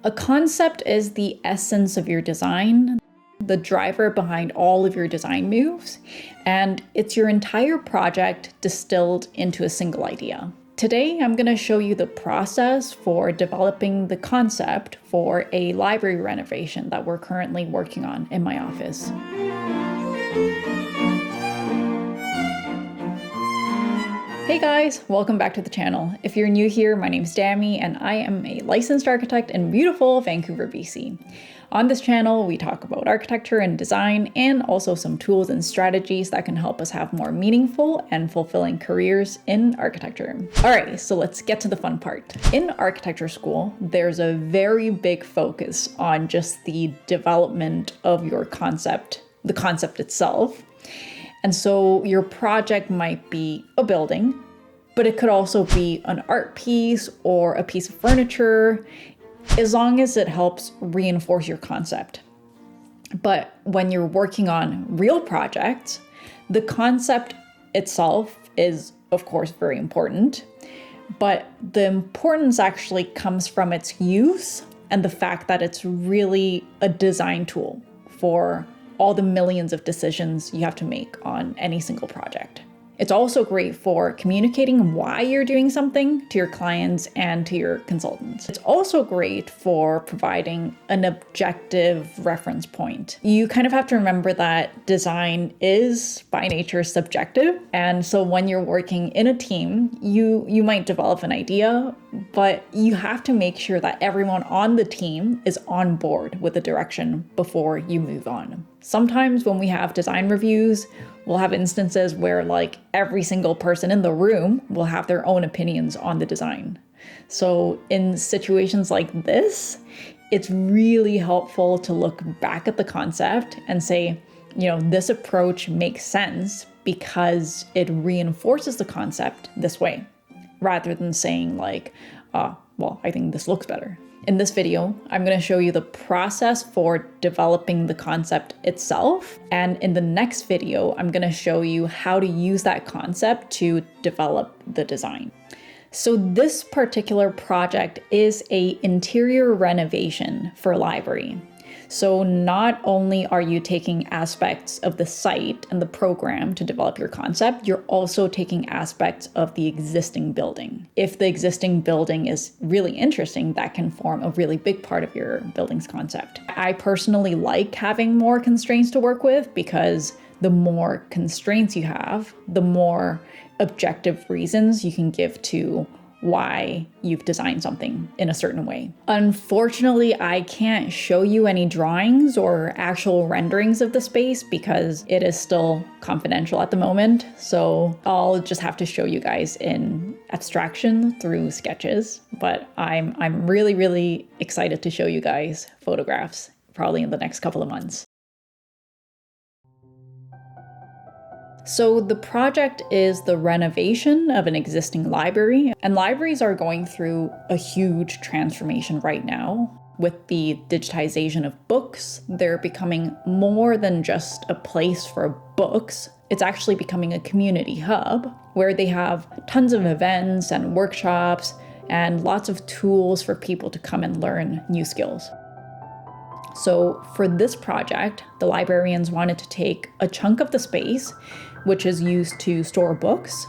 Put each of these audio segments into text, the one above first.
A concept is the essence of your design, the driver behind all of your design moves, and it's your entire project distilled into a single idea. Today, I'm going to show you the process for developing the concept for a library renovation that we're currently working on in my office. Hey guys, welcome back to the channel. If you're new here, my name is Dami and I am a licensed architect in beautiful Vancouver, BC. On this channel, we talk about architecture and design and also some tools and strategies that can help us have more meaningful and fulfilling careers in architecture. Alright, so let's get to the fun part. In architecture school, there's a very big focus on just the development of your concept, the concept itself. And so your project might be a building, but it could also be an art piece or a piece of furniture, as long as it helps reinforce your concept. But when you're working on real projects, the concept itself is, of course, very important, but the importance actually comes from its use and the fact that it's really a design tool for all the millions of decisions you have to make on any single project. It's also great for communicating why you're doing something to your clients and to your consultants. It's also great for providing an objective reference point. You kind of have to remember that design is by nature subjective. And so when you're working in a team, you might develop an idea, but you have to make sure that everyone on the team is on board with the direction before you move on. Sometimes when we have design reviews, we'll have instances where like every single person in the room will have their own opinions on the design. So in situations like this, it's really helpful to look back at the concept and say, this approach makes sense because it reinforces the concept this way, rather than saying like, well, I think this looks better. In this video, I'm going to show you the process for developing the concept itself. And in the next video, I'm going to show you how to use that concept to develop the design. So this particular project is an interior renovation for a library. So not only are you taking aspects of the site and the program to develop your concept, you're also taking aspects of the existing building. If the existing building is really interesting, that can form a really big part of your building's concept. I personally like having more constraints to work with because the more constraints you have, the more objective reasons you can give to why you've designed something in a certain way. Unfortunately, I can't show you any drawings or actual renderings of the space because it is still confidential at the moment. So I'll just have to show you guys in abstraction through sketches. But I'm really, really excited to show you guys photographs probably in the next couple of months. So the project is the renovation of an existing library, and libraries are going through a huge transformation right now. With the digitization of books, they're becoming more than just a place for books. It's actually becoming a community hub where they have tons of events and workshops and lots of tools for people to come and learn new skills. So for this project, the librarians wanted to take a chunk of the space, which is used to store books,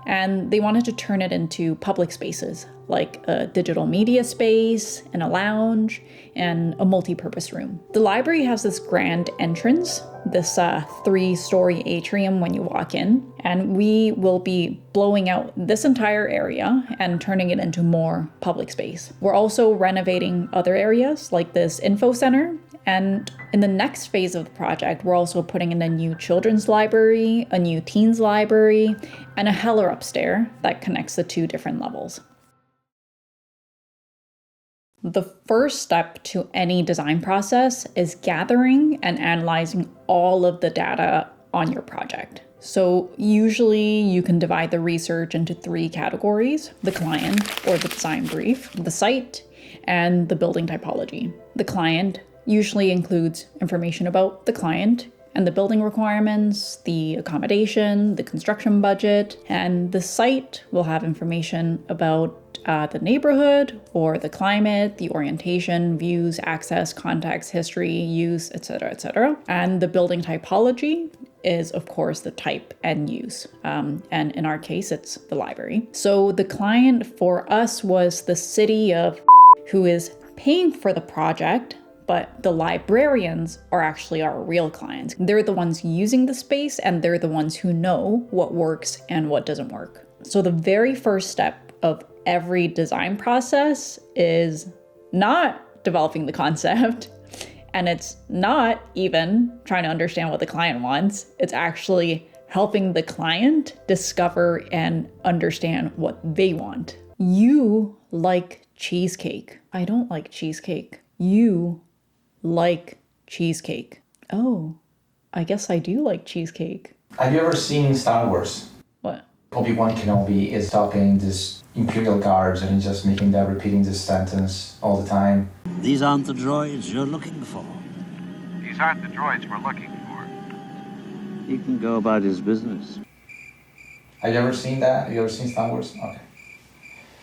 and they wanted to turn it into public spaces, like a digital media space, and a lounge, and a multi-purpose room. The library has this grand entrance, this 3-story atrium when you walk in, and we will be blowing out this entire area and turning it into more public space. We're also renovating other areas like this info center, and in the next phase of the project, we're also putting in a new children's library, a new teens library, and a heller upstairs that connects the two different levels. The first step to any design process is gathering and analyzing all of the data on your project. So usually you can divide the research into 3 categories: the client or the design brief, the site, and the building typology. The client usually includes information about the client and the building requirements, the accommodation, the construction budget, and the site will have information about the neighborhood or the climate, the orientation, views, access, context, history, use, etc., etc. And the building typology is, of course, the type and use. And in our case, it's the library. So the client for us was the city of who is paying for the project, but the librarians are actually our real clients. They're the ones using the space, and they're the ones who know what works and what doesn't work. So the very first step of every design process is not developing the concept, and it's not even trying to understand what the client wants. It's actually helping the client discover and understand what they want. You like cheesecake. I don't like cheesecake. You like cheesecake. Oh, I guess I do like cheesecake. Have you ever seen Star Wars? What? Obi-Wan Kenobi is talking this Imperial guards and he's just making them repeating this sentence all the time. These aren't the droids you're looking for. These aren't the droids we're looking for. He can go about his business. Have you ever seen that? Have you ever seen Star Wars? Okay.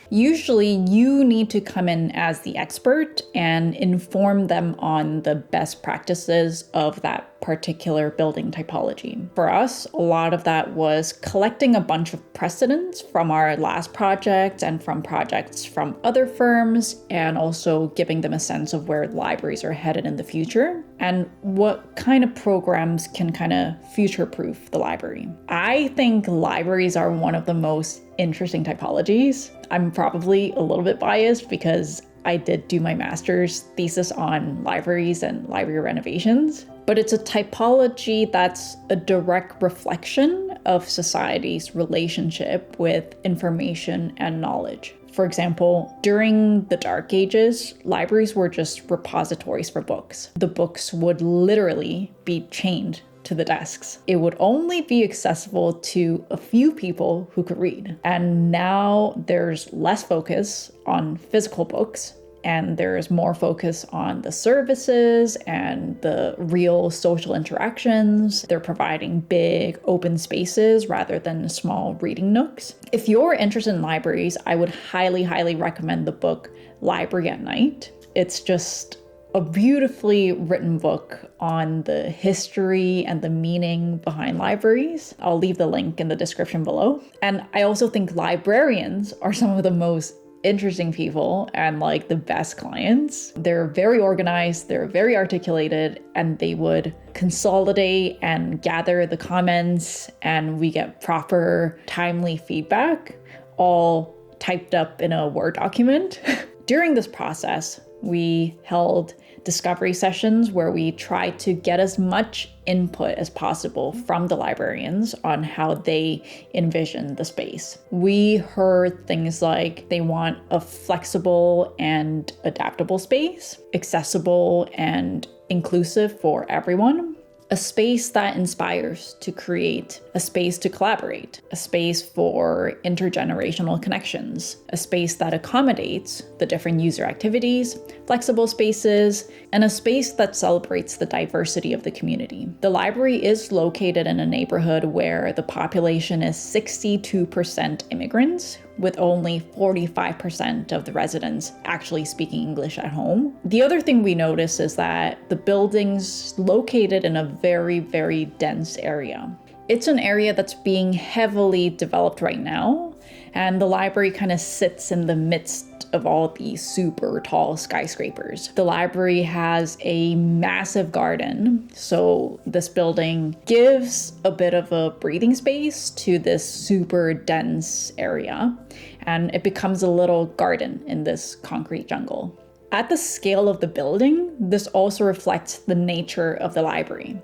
Usually you need to come in as the expert and inform them on the best practices of that particular building typology. For us, a lot of that was collecting a bunch of precedents from our last project and from projects from other firms, and also giving them a sense of where libraries are headed in the future and what kind of programs can kind of future-proof the library. I think libraries are one of the most interesting typologies. I'm probably a little bit biased because I did do my master's thesis on libraries and library renovations, but it's a typology that's a direct reflection of society's relationship with information and knowledge. For example, during the Dark Ages, libraries were just repositories for books. The books would literally be chained to the desks. It would only be accessible to a few people who could read. And now there's less focus on physical books, and there's more focus on the services and the real social interactions. They're providing big open spaces rather than small reading nooks. If you're interested in libraries, I would highly, highly recommend the book Library at Night. It's just a beautifully written book on the history and the meaning behind libraries. I'll leave the link in the description below. And I also think librarians are some of the most interesting people and like the best clients. They're very organized, they're very articulated, and they would consolidate and gather the comments, and we get proper, timely feedback, all typed up in a Word document. During this process, we held discovery sessions where we tried to get as much input as possible from the librarians on how they envision the space. We heard things like they want a flexible and adaptable space, accessible and inclusive for everyone, a space that inspires to create, a space to collaborate, a space for intergenerational connections, a space that accommodates the different user activities, flexible spaces, and a space that celebrates the diversity of the community. The library is located in a neighborhood where the population is 62% immigrants, with only 45% of the residents actually speaking English at home. The other thing we notice is that the building's located in a very, very dense area. It's an area that's being heavily developed right now, and the library kind of sits in the midst of all these super tall skyscrapers. The library has a massive garden, so this building gives a bit of a breathing space to this super dense area, and it becomes a little garden in this concrete jungle. At the scale of the building, this also reflects the nature of the library.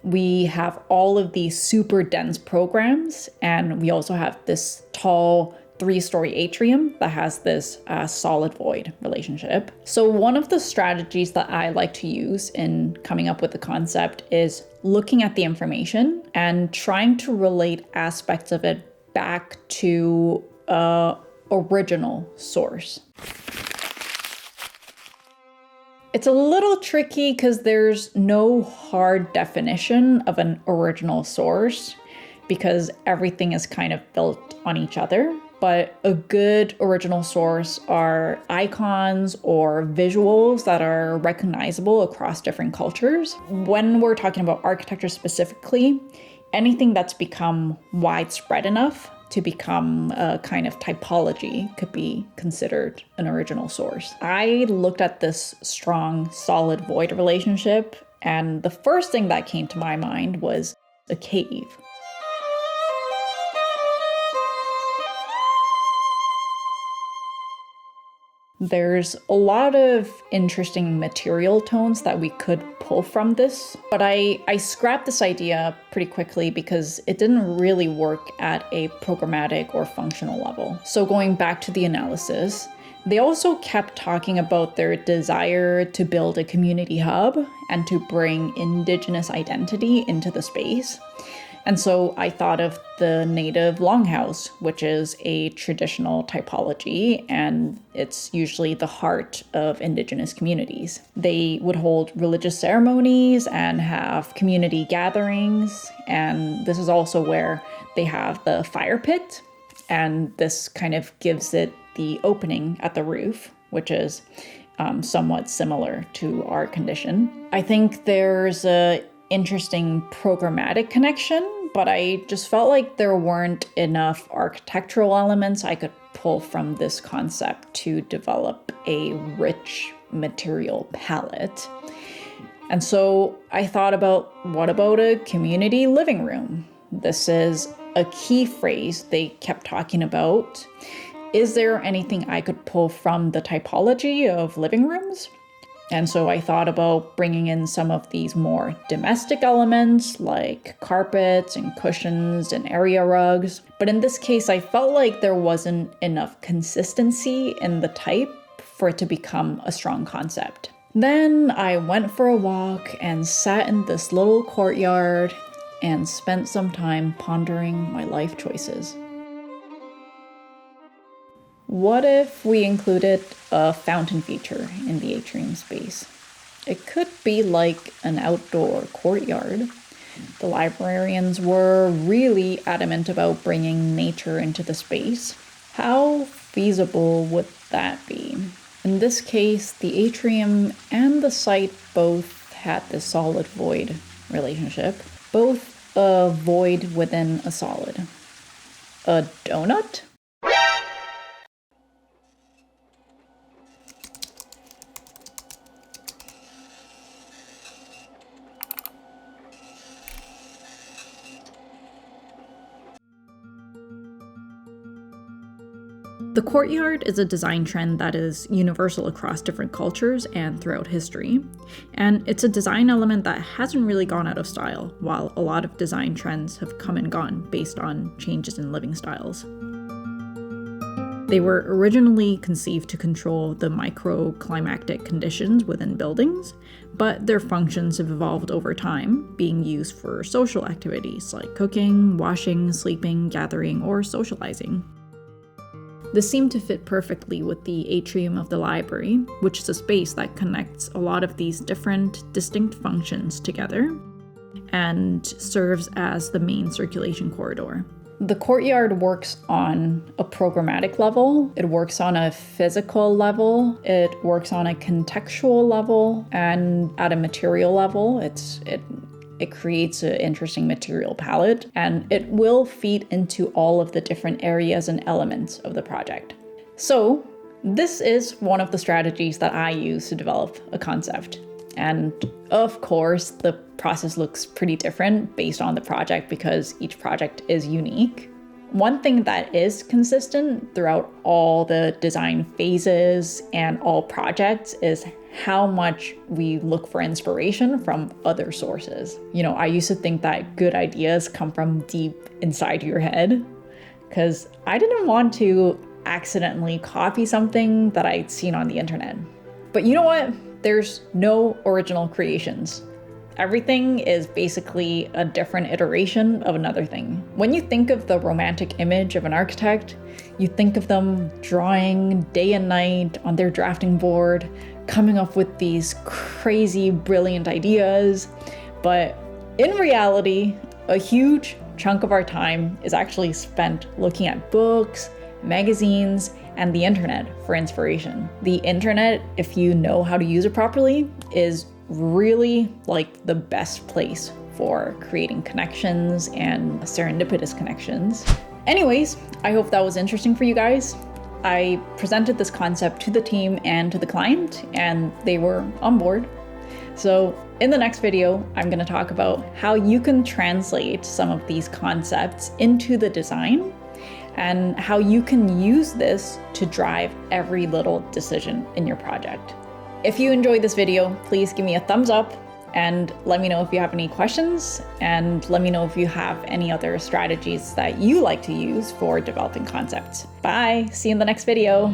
We have all of these super dense programs, and we also have this tall 3-story atrium that has this solid void relationship. So one of the strategies that I like to use in coming up with the concept is looking at the information and trying to relate aspects of it back to an original source. It's a little tricky because there's no hard definition of an original source because everything is kind of built on each other. but a good original source are icons or visuals that are recognizable across different cultures. When we're talking about architecture specifically, anything that's become widespread enough to become a kind of typology could be considered an original source. I looked at this strong solid-void relationship, and the first thing that came to my mind was a cave. There's a lot of interesting material tones that we could pull from this, but I scrapped this idea pretty quickly because it didn't really work at a programmatic or functional level. So going back to the analysis, they also kept talking about their desire to build a community hub and to bring Indigenous identity into the space. And so I thought of the native longhouse, which is a traditional typology, and it's usually the heart of Indigenous communities. They would hold religious ceremonies and have community gatherings, and this is also where they have the fire pit, and this kind of gives it the opening at the roof, which is somewhat similar to our condition. I think there's a interesting programmatic connection, but I just felt like there weren't enough architectural elements I could pull from this concept to develop a rich material palette. And so I thought about, what about a community living room? This is a key phrase they kept talking about. Is there anything I could pull from the typology of living rooms? And so I thought about bringing in some of these more domestic elements like carpets and cushions and area rugs. But in this case, I felt like there wasn't enough consistency in the type for it to become a strong concept. Then I went for a walk and sat in this little courtyard and spent some time pondering my life choices. What if we included a fountain feature in the atrium space? It could be like an outdoor courtyard. The librarians were really adamant about bringing nature into the space. How feasible would that be? In this case, the atrium and the site both had this solid-void relationship, both a void within a solid. A donut? The courtyard is a design trend that is universal across different cultures and throughout history, and it's a design element that hasn't really gone out of style, while a lot of design trends have come and gone based on changes in living styles. They were originally conceived to control the microclimatic conditions within buildings, but their functions have evolved over time, being used for social activities like cooking, washing, sleeping, gathering, or socializing. This seemed to fit perfectly with the atrium of the library, which is a space that connects a lot of these different, distinct functions together and serves as the main circulation corridor. The courtyard works on a programmatic level, it works on a physical level, it works on a contextual level, and at a material level, it creates an interesting material palette, and it will feed into all of the different areas and elements of the project. So this is one of the strategies that I use to develop a concept. And of course, the process looks pretty different based on the project because each project is unique. One thing that is consistent throughout all the design phases and all projects is how much we look for inspiration from other sources. I used to think that good ideas come from deep inside your head, because I didn't want to accidentally copy something that I'd seen on the internet. But you know what? There's no original creations. Everything is basically a different iteration of another thing. When you think of the romantic image of an architect, you think of them drawing day and night on their drafting board, coming up with these crazy, brilliant ideas. But in reality, a huge chunk of our time is actually spent looking at books, magazines, and the internet for inspiration. The internet, if you know how to use it properly, is really like the best place for creating connections and serendipitous connections. Anyways, I hope that was interesting for you guys. I presented this concept to the team and to the client, and they were on board. So in the next video, I'm going to talk about how you can translate some of these concepts into the design and how you can use this to drive every little decision in your project. If you enjoyed this video, please give me a thumbs up and let me know if you have any questions, and let me know if you have any other strategies that you like to use for developing concepts. Bye, see you in the next video.